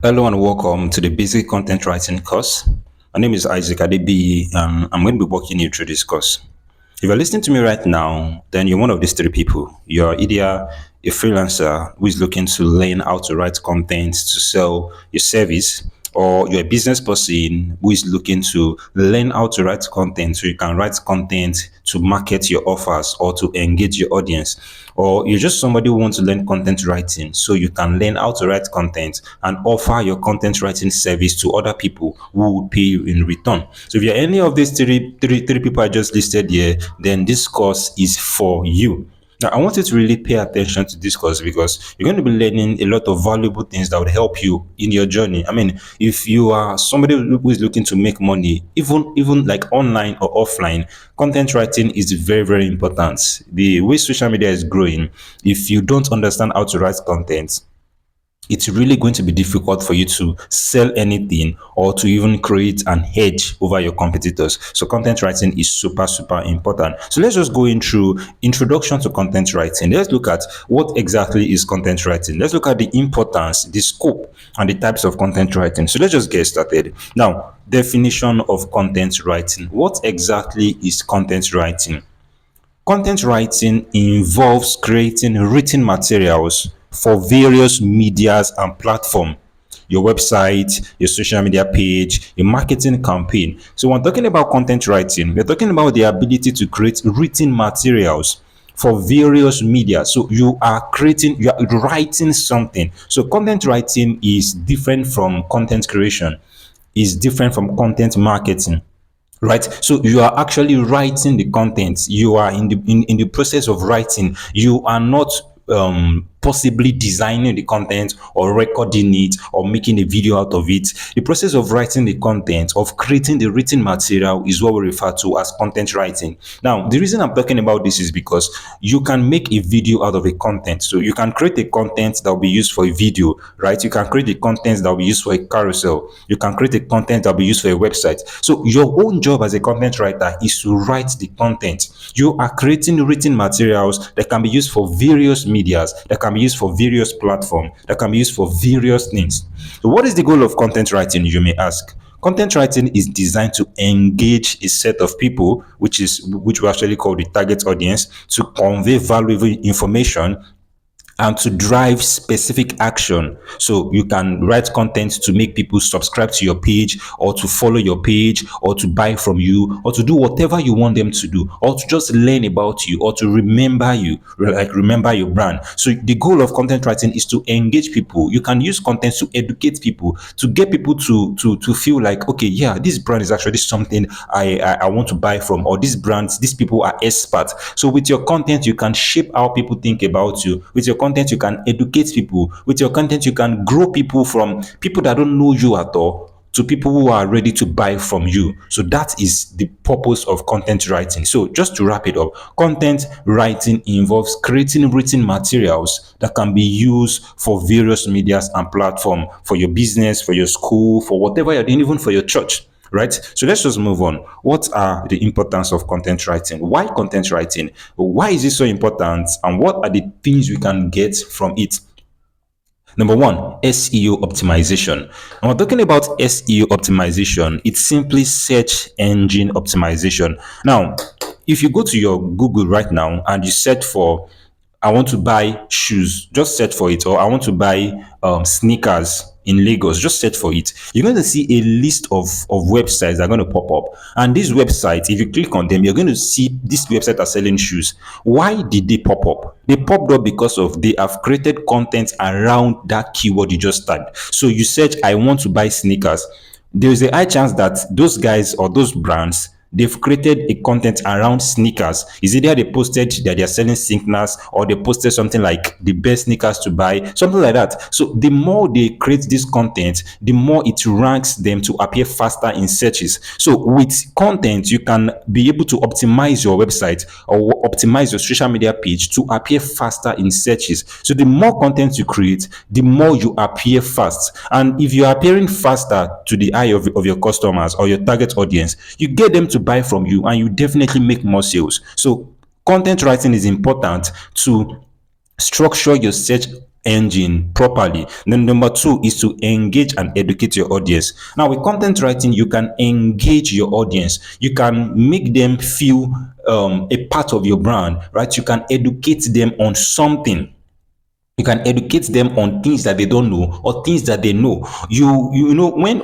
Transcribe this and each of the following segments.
Hello and welcome to the Basic Content Writing course. My name is Isaac Adebi, and I'm going to be walking you through this course. If you're listening to me right now, then you're one of these three people. You're either a freelancer who is looking to learn how to write content to sell your service, or you're a business person who is looking to learn how to write content so you can write content to market your offers or to engage your audience, or you're just somebody who wants to learn content writing so you can learn how to write content and offer your content writing service to other people who would pay you in return. So if you're any of these three people I just listed here, then this course is for you. Now, I want you to really pay attention to this course because you're going to be learning a lot of valuable things that would help you in your journey. I mean, if you are somebody who is looking to make money, even like online or offline, content writing is very, very important. The way social media is growing, if you don't understand how to write content, it's really going to be difficult for you to sell anything or to even create an edge over your competitors. So content writing is super, super important. So let's just go into introduction to content writing. Let's look at what exactly is content writing. Let's look at the importance, the scope, and the types of content writing. So let's just get started. Now, definition of content writing. What exactly is content writing? Content writing involves creating written materials for various medias and platforms. Your website, your social media page, your marketing campaign. So when talking about content writing, we're talking about the ability to create written materials for various media. So you are writing something. So content writing is different from content creation, is different from content marketing, right? So you are actually writing the content. You are in the process of writing. You are not possibly designing the content or recording it or making a video out of it. The process of writing the content, of creating the written material, is what we refer to as content writing. Now, the reason I'm talking about this is because you can make a video out of a content. So you can create a content that will be used for a video, right? You can create a content that will be used for a carousel. You can create a content that will be used for a website. So your own job as a content writer is to write the content. You are creating written materials that can be used for various medias, that can be used for various platforms, that can be used for various things. So what is the goal of content writing, you may ask? Content writing is designed to engage a set of people, which we actually call the target audience, to convey valuable information and to drive specific action. So you can write content to make people subscribe to your page, or to follow your page, or to buy from you, or to do whatever you want them to do, or to just learn about you, or to remember you, like remember your brand. So the goal of content writing is to engage people. You can use content to educate people, to get people to feel like, okay, yeah, this brand is actually something I want to buy from, or these people are experts. So with your content, you can shape how people think about you. With your content, you can educate people. With your content, you can grow people from people that don't know you at all to people who are ready to buy from you. So that is the purpose of content writing. So just to wrap it up, content writing involves creating written materials that can be used for various medias and platforms, for your business, for your school, for whatever you're doing, even for your church, right? So let's just move on. What are the importance of content writing? Why content writing? Why is it so important? And what are the things we can get from it? Number one, SEO optimization. And we're talking about SEO optimization. It's simply search engine optimization. Now, if you go to your Google right now and you search for, I want to buy shoes, just search for it, or I want to buy sneakers in Lagos, just search for it. You're going to see a list of websites that are going to pop up. And these websites, if you click on them, you're going to see this website are selling shoes. Why did they pop up? They popped up because of they have created content around that keyword you just typed. So you search, I want to buy sneakers. There is a high chance that those guys or those brands, they've created a content around sneakers. Is either they posted that they're selling sneakers, or they posted something like the best sneakers to buy, something like that. So the more they create this content, the more it ranks them to appear faster in searches. So with content, you can be able to optimize your website or optimize your social media page to appear faster in searches. So the more content you create, the more you appear fast. And if you're appearing faster to the eye of your customers or your target audience, you get them to buy from you, and you definitely make more sales. So content writing is important to structure your search engine properly. Then number two is to engage and educate your audience. Now with content writing, you can engage your audience. You can make them feel a part of your brand, right? You can educate them on something. You can educate them on things that they don't know or things that they know. You know, when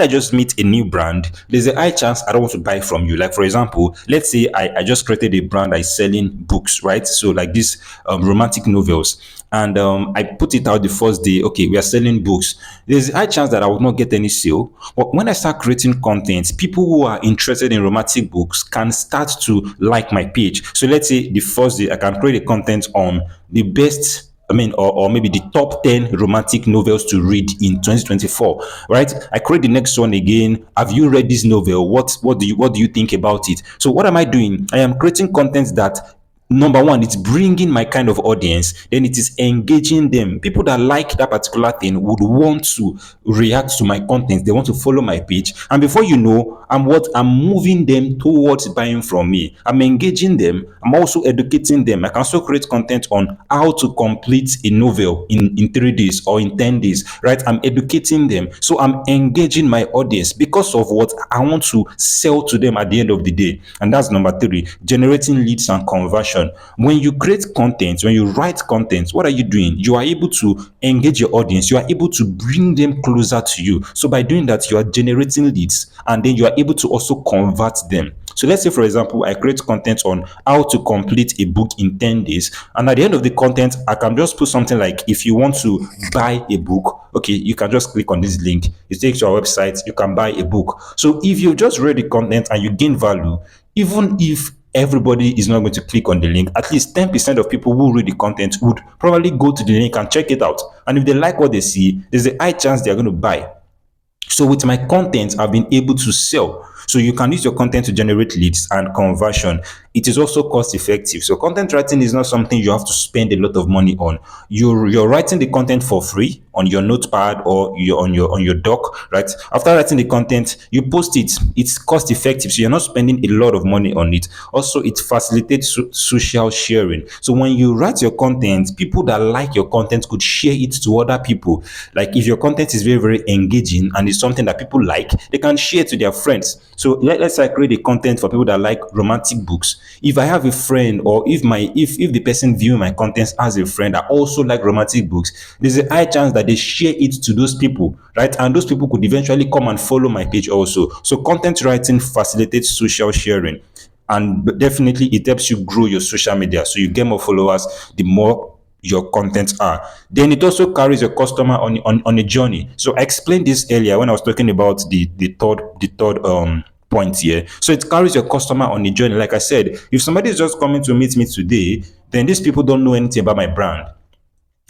I just meet a new brand, there's a high chance I don't want to buy from you. Like for example, let's say I just created a brand that is selling books, right? So like this romantic novels, and I put it out the first day. Okay, we are selling books. There's a high chance that I will not get any sale. But when I start creating content, people who are interested in romantic books can start to like my page. So let's say the first day I can create a content on the best, or maybe the top 10 romantic novels to read in 2024, right? I create the next one again. Have you read this novel? What do you think about it? So what am I doing? I am creating content that, number one, it's bringing my kind of audience, then it is engaging them. People that like that particular thing would want to react to my content. They want to follow my page, and before you know, I'm moving them towards buying from me. I'm engaging them. I'm also educating them. I can also create content on how to complete a novel in 3 days or in 10 days, right? I'm educating them. So I'm engaging my audience because of what I want to sell to them at the end of the day. And that's number three, generating leads and conversion. When you create content, when you write content, what are you doing? You are able to engage your audience. You are able to bring them closer to you. So by doing that, you are generating leads, and then you are able to also convert them. So let's say, for example, I create content on how to complete a book in 10 days. And at the end of the content, I can just put something like, if you want to buy a book, okay, you can just click on this link. It takes to our website. You can buy a book. So if you just read the content and you gain value, even if everybody is not going to click on the link, at least 10% of people who read the content would probably go to the link and check it out. And if they like what they see, there's a high chance they're going to buy. So with my content, I've been able to sell. So you can use your content to generate leads and conversion. It is also cost effective. So content writing is not something you have to spend a lot of money on. You're writing the content for free on your notepad or on your doc, right? After writing the content, you post it. It's cost effective. So you're not spending a lot of money on it. Also, it facilitates social sharing. So when you write your content, people that like your content could share it to other people. Like if your content is very, very engaging and it's something that people like, they can share to their friends. So let's say I create a content for people that like romantic books. If I have a friend, or if the person viewing my content as a friend that also like romantic books, there's a high chance that they share it to those people, right? And those people could eventually come and follow my page also. So content writing facilitates social sharing, and definitely it helps you grow your social media. So you get more followers the more your contents are. Then it also carries your customer on a journey. So I explained this earlier when I was talking about the third point here. So it carries your customer on a journey. Like I said, if somebody is just coming to meet me today, then these people don't know anything about my brand.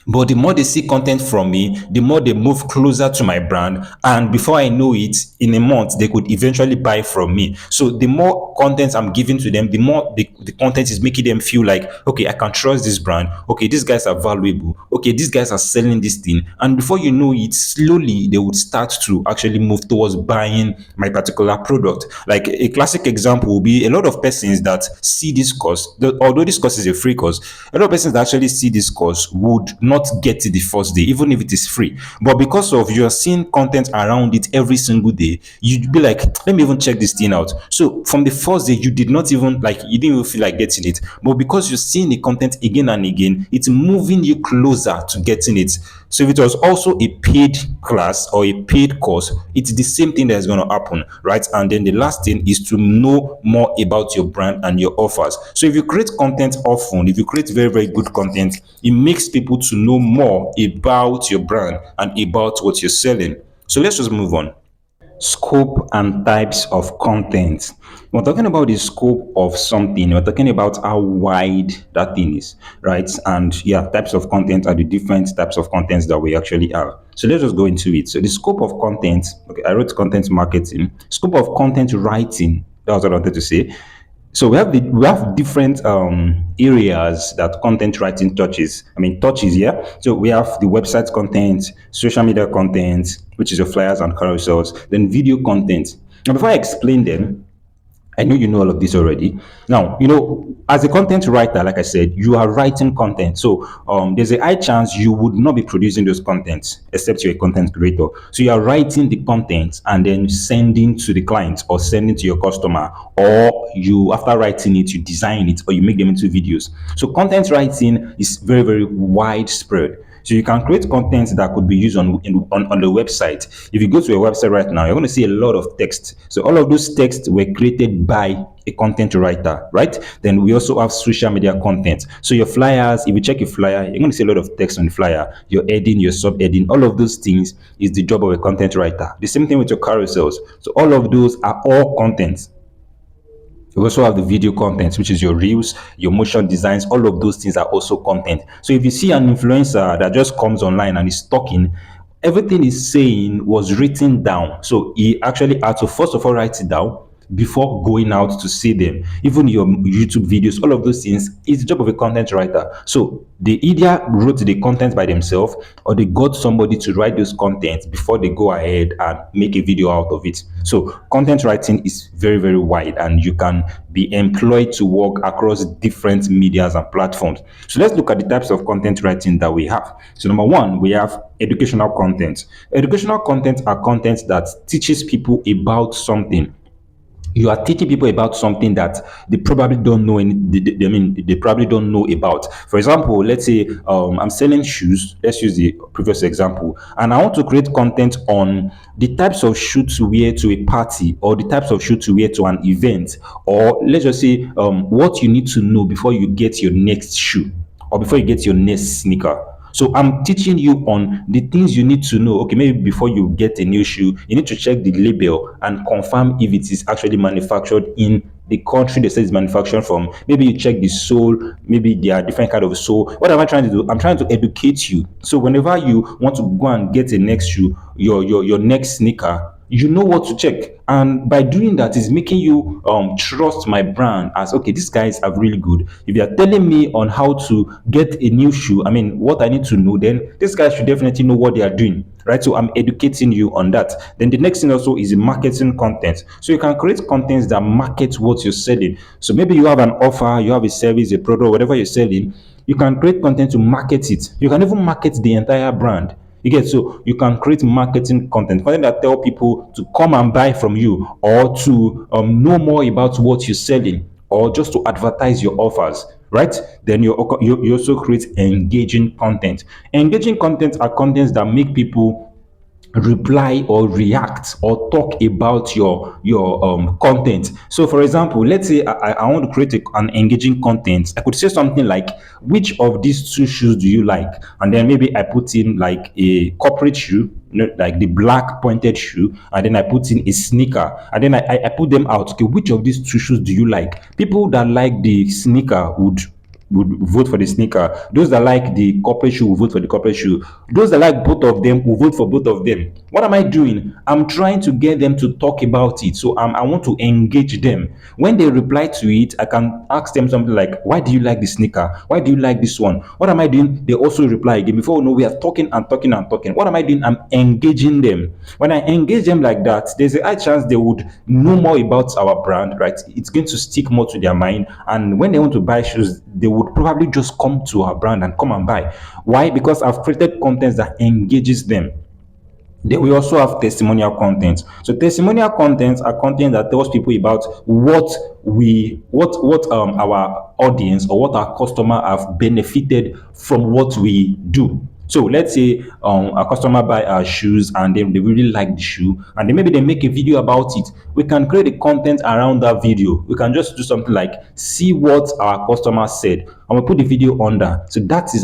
But the more they see content from me, the more they move closer to my brand. And before I know it, in a month, they could eventually buy from me. So the more content I'm giving to them, the more the content is making them feel like, okay, I can trust this brand. Okay, these guys are valuable. Okay, these guys are selling this thing. And before you know it, slowly they would start to actually move towards buying my particular product. Like a classic example will be a lot of persons that see this course, although this course is a free course, a lot of persons that actually see this course would not get it the first day, even if it is free. But because of you're seeing content around it every single day, you'd be like, let me even check this thing out. So from the first day, you did not even like, you didn't even feel like getting it. But because you're seeing the content again and again, it's moving you closer to getting it. So if it was also a paid class or a paid course, it's the same thing that's going to happen, right? And then the last thing is to know more about your brand and your offers. So if you create content often, if you create very, very good content, it makes people to know more about your brand and about what you're selling. So let's just move on. Scope and types of content. We're talking about the scope of something. We're talking about how wide that thing is, right? And yeah, types of content are the different types of contents that we actually have. So let's just go into it. So the scope of content. Okay, I wrote content marketing. Scope of content writing. That was what I wanted to say. So we have different areas that content writing touches. I mean touches, yeah. So we have the website content, social media content, which is your flyers and carousels, then video content. Now before I explain them, I know you know all of this already. Now, as a content writer, like I said, you are writing content. So there's a high chance you would not be producing those contents except you're a content creator. So you are writing the content and then sending to the client or sending to your customer, or you, after writing it, you design it or you make them into videos. So content writing is very, very widespread. So you can create content that could be used on the website. If you go to a website right now, you're going to see a lot of text. So all of those texts were created by a content writer, right? Then we also have social media content. So your flyers, if you check your flyer, you're going to see a lot of text on the flyer. Your heading, your sub-heading, all of those things is the job of a content writer. The same thing with your carousels. So all of those are all content. You also have the video content, which is your reels, your motion designs. All of those things are also content. So if you see an influencer that just comes online and is talking, everything he's saying was written down. So he actually had to first of all write it down before going out to see them. Even your YouTube videos, all of those things, it's the job of a content writer. So they either wrote the content by themselves or they got somebody to write those contents before they go ahead and make a video out of it. So content writing is very, very wide and you can be employed to work across different medias and platforms. So let's look at the types of content writing that we have. So number one, we have educational content. Educational content are content that teaches people about something. You are teaching people about something that they probably don't know any, I mean they probably don't know about. For example, let's say I'm selling shoes. Let's use the previous example, and I want to create content on the types of shoes to wear to a party, or the types of shoes to wear to an event, or let's just say what you need to know before you get your next shoe or before you get your next sneaker. So I'm teaching you on the things you need to know. Okay, maybe before you get a new shoe, you need to check the label and confirm if it is actually manufactured in the country they say it's manufactured from. Maybe you check the sole, maybe there are different kind of sole. What am I trying to do? I'm trying to educate you. So whenever you want to go and get a next shoe, your next sneaker, you know what to check. And by doing that, is making you trust my brand as, okay, these guys are really good. If you are telling me on how to get a new shoe, I mean what I need to know, then this guy should definitely know what they are doing, right? So I'm educating you on that. Then the next thing also is marketing content. So you can create contents that market what you're selling. So maybe you have an offer, you have a service, a product, whatever you're selling. You can create content to market it. You can even market the entire brand. You get, so you can create marketing content that tell people to come and buy from you, or to know more about what you're selling, or just to advertise your offers, right? Then you also create engaging content. Engaging content are contents that make people reply or react or talk about your content. So for example, let's say I want to create an engaging content. I could say something like, which of these two shoes do you like? And then maybe I put in like a corporate shoe, like the black pointed shoe, and then I put in a sneaker, and then I put them out. Okay, which of these two shoes do you like? People that like the sneaker would vote for the sneaker. Those that like the corporate shoe will vote for the corporate shoe. Those that like both of them will vote for both of them. What am I doing? I'm trying to get them to talk about it. So I want to engage them. When they reply to it, I can ask them something like, why do you like the sneaker? Why do you like this one? What am I doing? They also reply again. Before we know, we are talking and talking and talking. What am I doing? I'm engaging them. When I engage them like that, there's a high chance they would know more about our brand, right? It's going to stick more to their mind. And when they want to buy shoes, they would probably just come to our brand and come and buy. Why? Because I've created content that engages them. Then we also have testimonial content. So testimonial content are content that tells people about what our audience or what our customer have benefited from what we do. So let's say a customer buy our shoes and then they really like the shoe, and then maybe they make a video about it. We can create a content around that video. We can just do something like, see what our customer said, and we put the video under. So that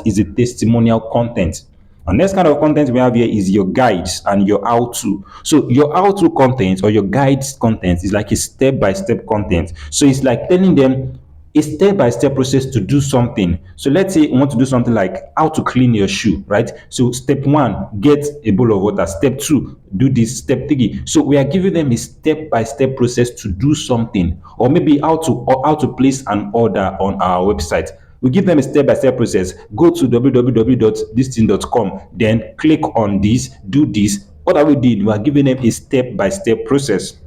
is a testimonial content. And next kind of content we have here is your guides and your how-to. So your how-to content or your guides content is like a step-by-step content. So it's like telling them a step-by-step process to do something. So let's say you want to do something like how to clean your shoe, right? So step one, get a bowl of water. Step two, do this. Step three. So we are giving them a step-by-step process to do something, or maybe how to place an order on our website. We give them a step-by-step process. Go to www.thisthing.com, then click on this, do this. What are we doing? We are giving them a step-by-step process.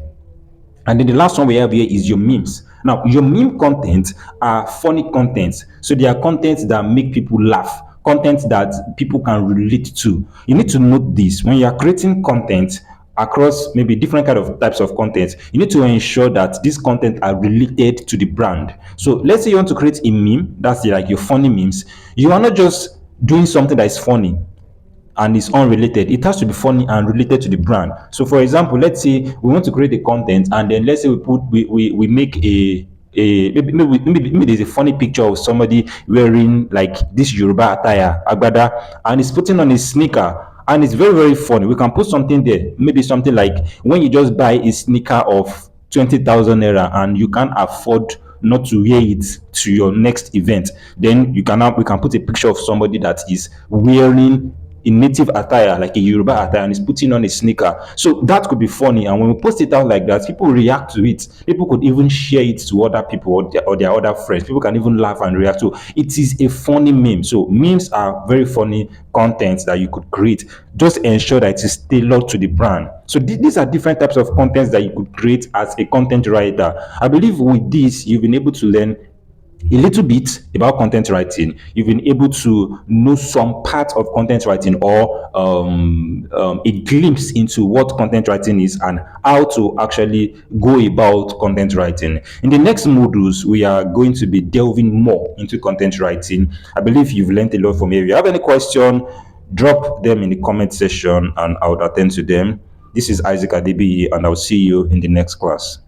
And then the last one we have here is your memes. Now, your meme content are funny content. So they are content that make people laugh, content that people can relate to. You need to note this when you are creating content across maybe different kind of types of content. You need to ensure that these content are related to the brand. So let's say you want to create a meme, that's like your funny memes. You are not just doing something that is funny and is unrelated. It has to be funny and related to the brand. So for example, let's say we want to create a content, and then let's say we make maybe there's a funny picture of somebody wearing like this Yoruba attire, agbada, and he's putting on a sneaker, and it's very very funny. We can put something there, maybe something like when you just buy a sneaker of 20,000 naira and you can't afford not to wear it to your next event, then we can put a picture of somebody that is wearing a native attire, like a Yoruba attire, and is putting on a sneaker. So that could be funny. And when we post it out like that, people react to it. People could even share it to other people or their other friends. People can even laugh and react. So it is a funny meme. So memes are very funny content that you could create. Just ensure that it is tailored to the brand. So these are different types of contents that you could create as a content writer. I believe with this, you've been able to learn a little bit about content writing. You've been able to know some part of content writing, or a glimpse into what content writing is and how to actually go about content writing. In the next modules, we are going to be delving more into content writing. I believe you've learned a lot from here. If you have any question, drop them in the comment section and I'll attend to them. This is Isaac Adebi, and I'll see you in the next class.